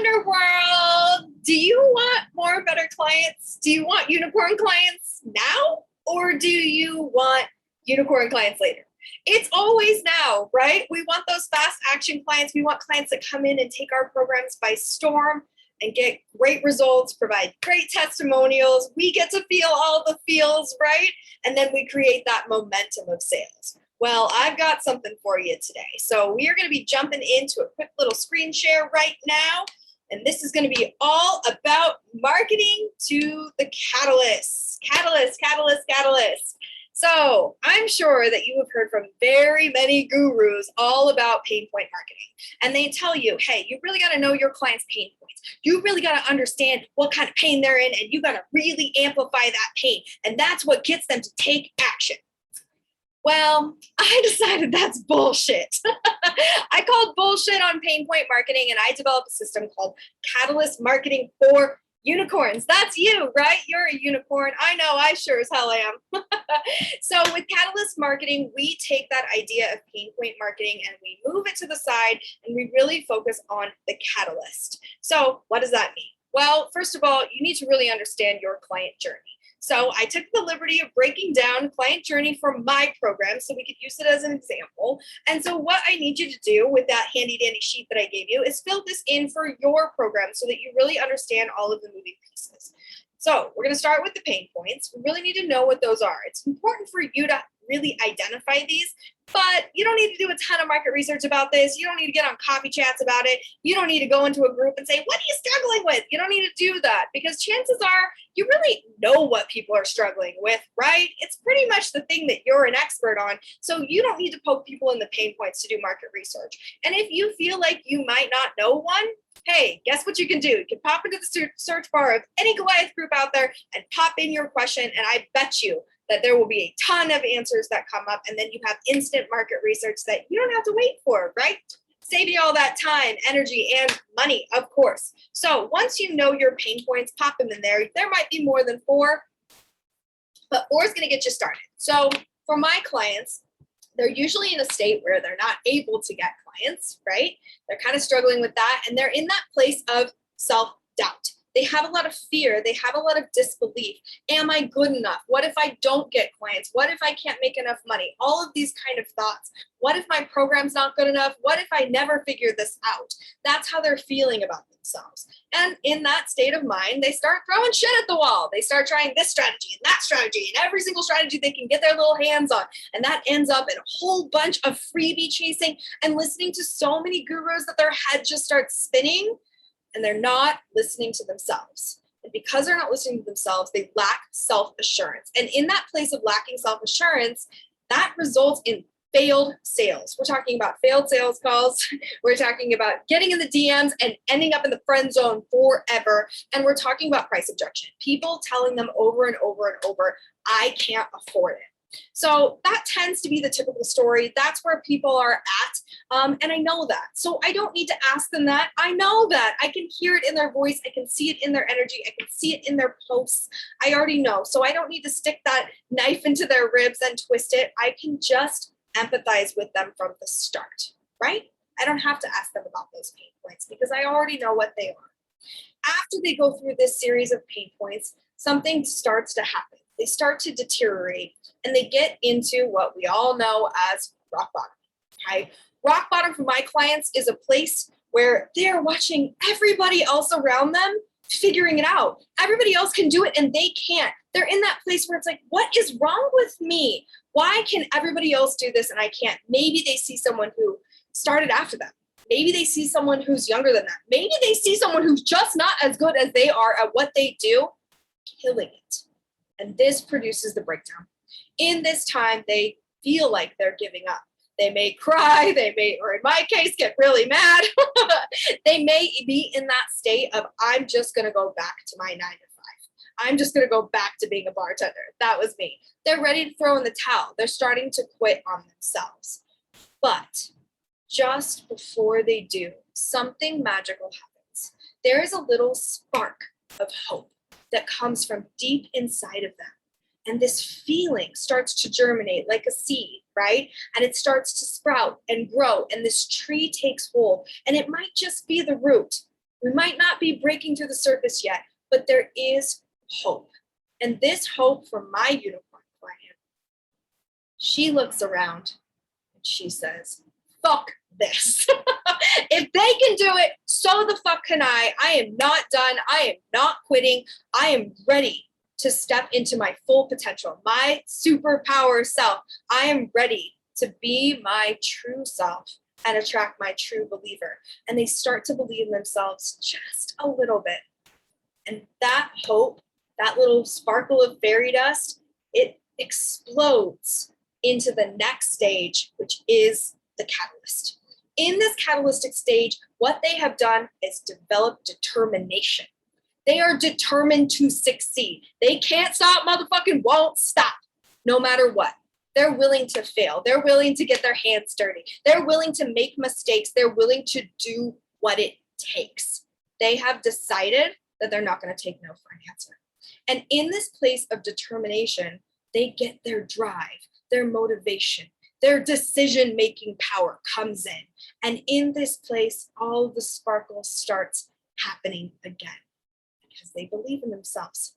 Wonder World, do you want more better clients? Do you want unicorn clients now? Or do you want unicorn clients later? It's always now, right? We want those fast action clients. We want clients that come in and take our programs by storm and get great results, provide great testimonials. We get to feel all the feels, right? And then we create that momentum of sales. Well, I've got something for you today. So we are going to be jumping into a quick little screen share right now. And this is going to be all about marketing to the catalyst. Catalyst. So I'm sure that you have heard from very many gurus all about pain point marketing. And they tell you, hey, you really got to know your client's pain points. You really got to understand what kind of pain they're in, and you got to really amplify that pain. And that's what gets them to take action. Well, I decided that's bullshit. I called bullshit on pain point marketing, and I developed a system called Catalyst Marketing for Unicorns. That's you, right? You're a unicorn. I know, I sure as hell am. So with Catalyst Marketing, we take that idea of pain point marketing and we move it to the side, and we really focus on the catalyst. So what does that mean? Well, first of all, you need to really understand your client journey. So I took the liberty of breaking down client journey for my program so we could use it as an example. And so what I need you to do with that handy dandy sheet that I gave you is fill this in for your program so that you really understand all of the moving pieces. So we're going to start with the pain points. We really need to know what those are. It's important for you to really identify these, but you don't need to do a ton of market research about this. You don't need to get on coffee chats about it. You don't need to go into a group and say, what are you struggling with? You don't need to do that, because chances are you really know what people are struggling with, right? It's pretty much the thing that you're an expert on. So you don't need to poke people in the pain points to do market research. And if you feel like you might not know one, hey, guess what you can do? You can pop into the search bar of any Goliath group out there and pop in your question, and I bet you that there will be a ton of answers that come up, and then you have instant market research that you don't have to wait for, right? Save you all that time, energy, and money, of course. So once you know your pain points, pop them in there. There might be more than 4, but 4 is going to get you started. So for my clients, they're usually in a state where they're not able to get clients, right? They're kind of struggling with that, and they're in that place of self-doubt. They have a lot of fear. They have a lot of disbelief. Am I good enough? What if I don't get clients? What if I can't make enough money? All of these kind of thoughts. What if my program's not good enough? What if I never figure this out? That's how they're feeling about themselves. And in that state of mind, they start throwing shit at the wall. They start trying this strategy and that strategy and every single strategy they can get their little hands on. And that ends up in a whole bunch of freebie chasing and listening to so many gurus that their head just starts spinning. And they're not listening to themselves. And because they're not listening to themselves, they lack self-assurance. And in that place of lacking self-assurance, that results in failed sales. We're talking about failed sales calls. We're talking about getting in the DMs and ending up in the friend zone forever. And we're talking about price objection. People telling them over and over and over, I can't afford it. So that tends to be the typical story. That's where people are at. And I know that. So I don't need to ask them that. I know that. I can hear it in their voice. I can see it in their energy. I can see it in their posts. I already know. So I don't need to stick that knife into their ribs and twist it. I can just empathize with them from the start, right? I don't have to ask them about those pain points because I already know what they are. After they go through this series of pain points, something starts to happen. They start to deteriorate and they get into what we all know as rock bottom. Okay? Rock bottom for my clients is a place where they're watching everybody else around them figuring it out. Everybody else can do it and they can't. They're in that place where it's like, what is wrong with me? Why can everybody else do this and I can't? Maybe they see someone who started after them. Maybe they see someone who's younger than them. Maybe they see someone who's just not as good as they are at what they do, killing it. And this produces the breakdown. In this time, they feel like they're giving up. They may cry, they may, or in my case, get really mad. They may be in that state of, I'm just going to go back to my 9 to 5. I'm just going to go back to being a bartender. That was me. They're ready to throw in the towel. They're starting to quit on themselves. But just before they do, something magical happens. There is a little spark of hope that comes from deep inside of them. And this feeling starts to germinate like a seed, right? And it starts to sprout and grow, and this tree takes hold. And it might just be the root, We might not be breaking through the surface yet, but there is hope. And this hope for my unicorn client, she looks around and she says, fuck this. If they can do it, so the fuck can I. I am not done. I am not quitting. I am ready to step into my full potential, my superpower self. I am ready to be my true self and attract my true believer. And they start to believe in themselves just a little bit. And that hope, that little sparkle of fairy dust, it explodes into the next stage, which is the catalyst. In this catalytic stage, what they have done is develop determination. They are determined to succeed. They can't stop, motherfucking won't stop, no matter what. They're willing to fail. They're willing to get their hands dirty. They're willing to make mistakes. They're willing to do what it takes. They have decided that they're not going to take no for an answer. And in this place of determination, they get their drive, their motivation, their decision-making power comes in. And in this place, all the sparkle starts happening again because they believe in themselves.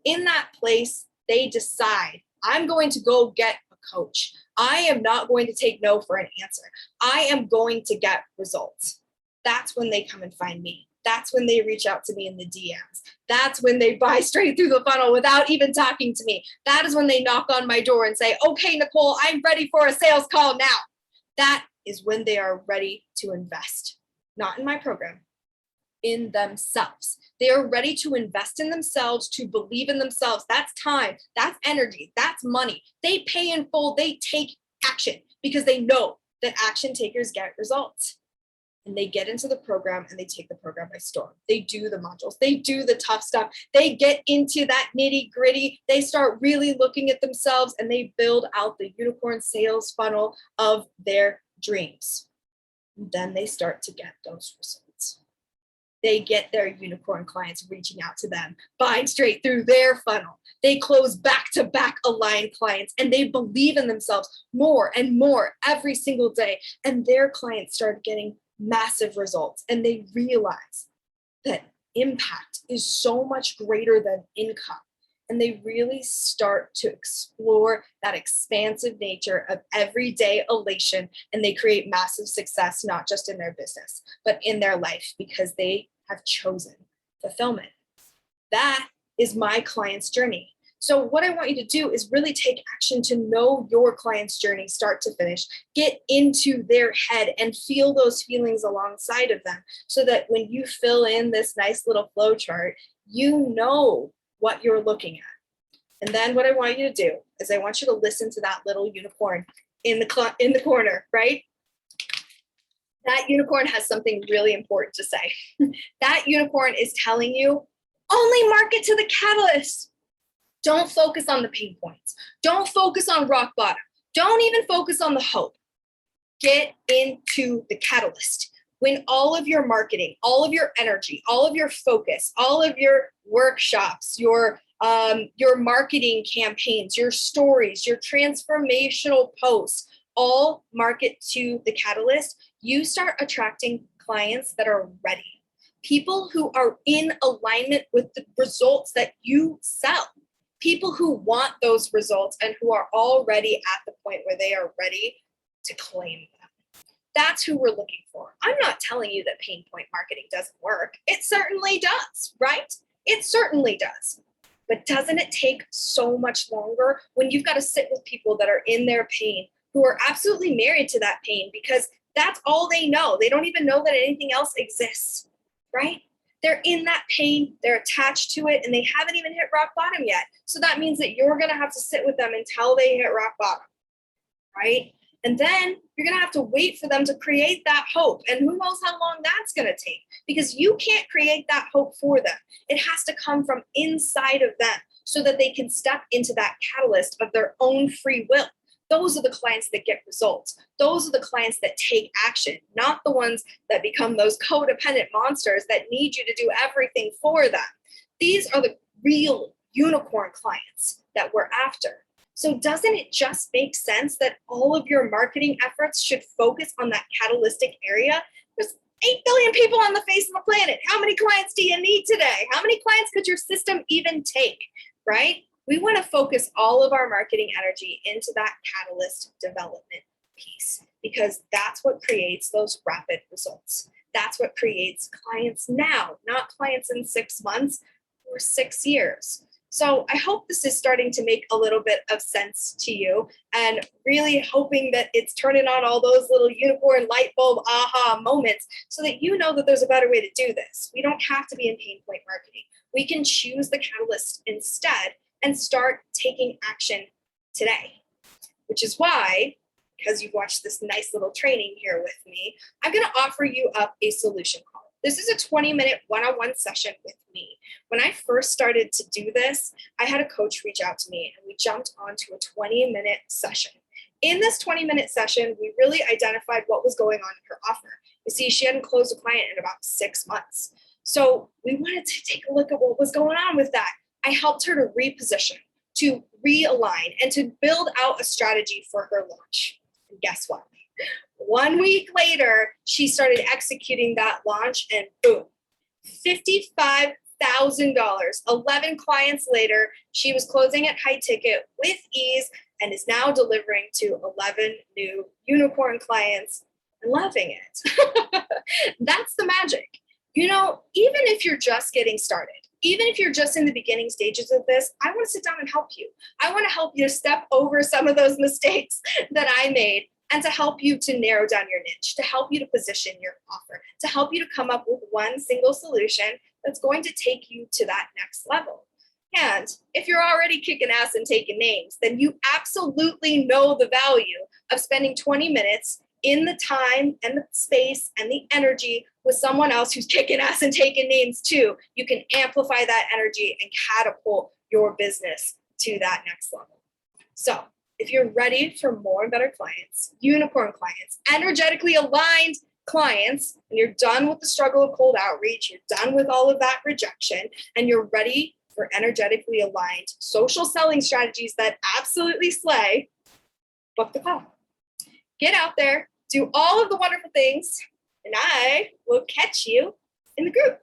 In that place, they decide, I'm going to go get a coach. I am not going to take no for an answer. I am going to get results. That's when they come and find me. That's when they reach out to me in the DMs. That's when they buy straight through the funnel without even talking to me. That is when they knock on my door and say, okay, Nicole, I'm ready for a sales call now. That is when they are ready to invest, not in my program, in themselves. They are ready to invest in themselves, to believe in themselves. That's time, that's energy, that's money. They pay in full, they take action because they know that action takers get results. And they get into the program and they take the program by storm. They do the modules, they do the tough stuff. They get into that nitty gritty. They start really looking at themselves and they build out the unicorn sales funnel of their dreams. And then they start to get those results. They get their unicorn clients reaching out to them, buying straight through their funnel. They close back-to-back aligned clients and they believe in themselves more and more every single day. And their clients start getting massive results and they realize that impact is so much greater than income. And they really start to explore that expansive nature of everyday elation, and they create massive success, not just in their business, but in their life because they have chosen fulfillment. That is my client's journey. So what I want you to do is really take action to know your client's journey, start to finish, get into their head and feel those feelings alongside of them so that when you fill in this nice little flow chart, you know what you're looking at. And then what I want you to do is I want you to listen to that little unicorn in the corner, right? That unicorn has something really important to say. That unicorn is telling you, only market to the catalyst. Don't focus on the pain points. Don't focus on rock bottom. Don't even focus on the hope. Get into the catalyst. When all of your marketing, all of your energy, all of your focus, all of your workshops, your marketing campaigns, your stories, your transformational posts, all market to the catalyst, you start attracting clients that are ready. People who are in alignment with the results that you sell. People who want those results and who are already at the point where they are ready to claim them. That's who we're looking for. I'm not telling you that pain point marketing doesn't work. It certainly does, right? It certainly does. But doesn't it take so much longer when you've got to sit with people that are in their pain, who are absolutely married to that pain because that's all they know. They don't even know that anything else exists, right? They're in that pain, they're attached to it, and they haven't even hit rock bottom yet. So that means that you're going to have to sit with them until they hit rock bottom, right? And then you're going to have to wait for them to create that hope. And who knows how long that's going to take, because you can't create that hope for them. It has to come from inside of them so that they can step into that catalyst of their own free will. Those are the clients that get results. Those are the clients that take action, not the ones that become those codependent monsters that need you to do everything for them. These are the real unicorn clients that we're after. So doesn't it just make sense that all of your marketing efforts should focus on that catalytic area? There's 8 billion people on the face of the planet. How many clients do you need today? How many clients could your system even take, right? We want to focus all of our marketing energy into that catalyst development piece because that's what creates those rapid results. That's what creates clients now, not clients in 6 months or 6 years. So I hope this is starting to make a little bit of sense to you and really hoping that it's turning on all those little unicorn light bulb aha moments so that you know that there's a better way to do this. We don't have to be in pain point marketing. We can choose the catalyst instead and start taking action today, which is why, because you've watched this nice little training here with me, I'm going to offer you up a solution call. This is a 20-minute one-on-one session with me. When I first started to do this, I had a coach reach out to me and we jumped onto a 20-minute session. In this 20-minute session, we really identified what was going on in her offer. You see, she hadn't closed a client in about 6 months. So we wanted to take a look at what was going on with that. I helped her to reposition, to realign, and to build out a strategy for her launch. And guess what? 1 week later, she started executing that launch and boom, $55,000. 11 clients later, she was closing at high ticket with ease and is now delivering to 11 new unicorn clients and loving it. That's the magic. You know, even if you're just getting started, even if you're just in the beginning stages of this, I want to sit down and help you. I want to help you to step over some of those mistakes that I made and to help you to narrow down your niche, to help you to position your offer, to help you to come up with one single solution that's going to take you to that next level. And if you're already kicking ass and taking names, then you absolutely know the value of spending 20 minutes in the time and the space and the energy with someone else who's kicking ass and taking names too. You can amplify that energy and catapult your business to that next level. So if you're ready for more and better clients, unicorn clients, energetically aligned clients, and you're done with the struggle of cold outreach, you're done with all of that rejection, and you're ready for energetically aligned social selling strategies that absolutely slay, book the call. Get out there, do all of the wonderful things, and I will catch you in the group.